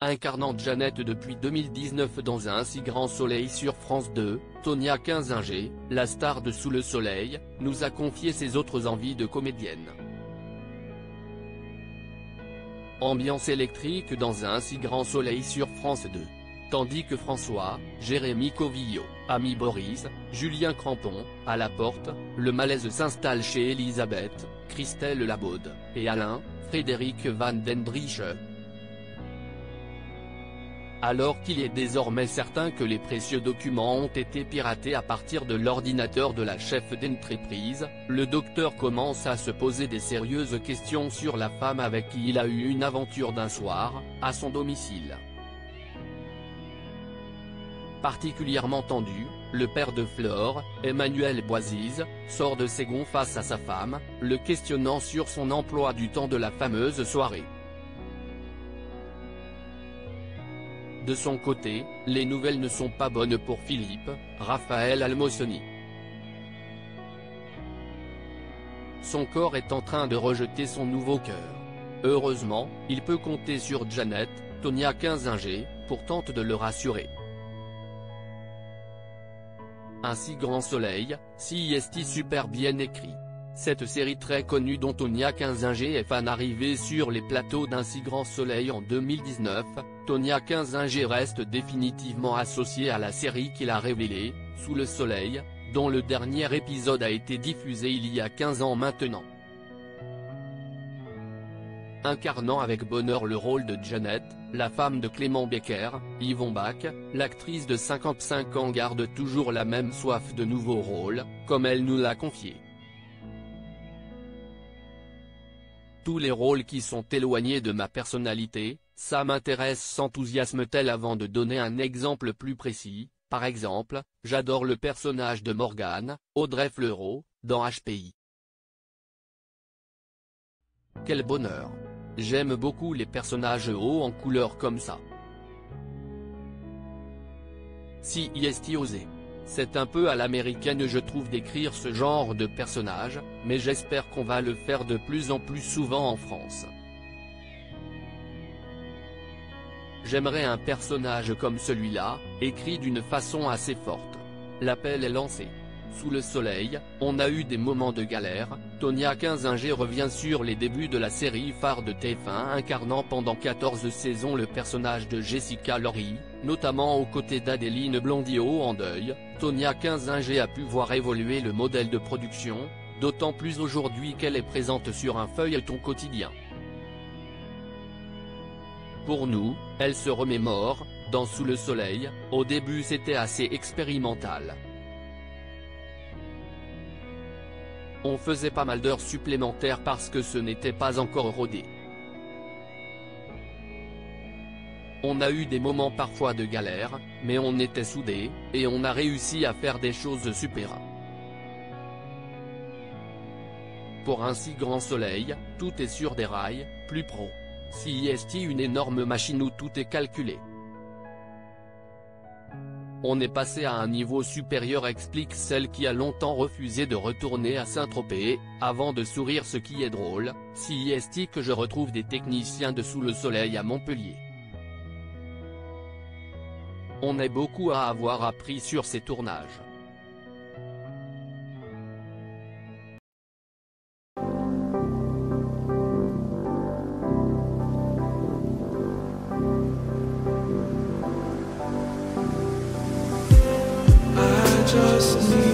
Incarnant Janet depuis 2019 dans Un si grand soleil sur France 2, Tonia Kinzinger, la star de Sous le soleil, nous a confié ses autres envies de comédienne. Ambiance électrique dans Un si grand soleil sur France 2. Tandis que François, Jérémy Covillo, Ami Boris, Julien Crampon, à la porte, le malaise s'installe chez Elisabeth, Christelle Labaude, et Alain, Frédéric Van Dendriche. Alors qu'il est désormais certain que les précieux documents ont été piratés à partir de l'ordinateur de la chef d'entreprise, le docteur commence à se poser des sérieuses questions sur la femme avec qui il a eu une aventure d'un soir, à son domicile. Particulièrement tendu, le père de Flore, Emmanuel Boisise, sort de ses gonds face à sa femme, le questionnant sur son emploi du temps de la fameuse soirée. De son côté, les nouvelles ne sont pas bonnes pour Philippe, Raphaël Almosoni. Son corps est en train de rejeter son nouveau cœur. Heureusement, il peut compter sur Janet, Tonia Kinzinger, pour tenter de le rassurer. Un si grand soleil, si est super bien écrit. Cette série très connue dont Tonia Kinzinger est fan arrivée sur les plateaux d'Un si grand soleil en 2019, Tonia Kinzinger reste définitivement associée à la série qu'il a révélée, Sous le soleil, dont le dernier épisode a été diffusé il y a 15 ans maintenant. Incarnant avec bonheur le rôle de Janet, la femme de Clément Becker, Yvon Bach, l'actrice de 55 ans garde toujours la même soif de nouveaux rôles, comme elle nous l'a confié. Tous les rôles qui sont éloignés de ma personnalité, ça m'intéresse, s'enthousiasme-t-elle avant de donner un exemple plus précis. Par exemple, j'adore le personnage de Morgane, Audrey Fleurot, dans HPI. Quel bonheur! J'aime beaucoup les personnages hauts en couleur comme ça. Si est osé. C'est un peu à l'américaine je trouve d'écrire ce genre de personnage, mais j'espère qu'on va le faire de plus en plus souvent en France. J'aimerais un personnage comme celui-là, écrit d'une façon assez forte. L'appel est lancé. Sous le soleil, on a eu des moments de galère. Tonia Kinzinger revient sur les débuts de la série phare de TF1 incarnant pendant 14 saisons le personnage de Jessica Laurie, notamment aux côtés d'Adéline Blondiot en deuil. Tonia Kinzinger a pu voir évoluer le modèle de production, d'autant plus aujourd'hui qu'elle est présente sur un feuilleton quotidien. Pour nous, elle se remémore, dans Sous le soleil, au début c'était assez expérimental. On faisait pas mal d'heures supplémentaires parce que ce n'était pas encore rodé. On a eu des moments parfois de galère, mais on était soudés, et on a réussi à faire des choses super. Pour Un si grand soleil, tout est sur des rails, plus pro. Si est une énorme machine où tout est calculé. On est passé à un niveau supérieur, explique celle qui a longtemps refusé de retourner à Saint-Tropez, avant de sourire. Ce qui est drôle, si est que je retrouve des techniciens de Sous le soleil à Montpellier. On a beaucoup à avoir appris sur ces tournages. Just need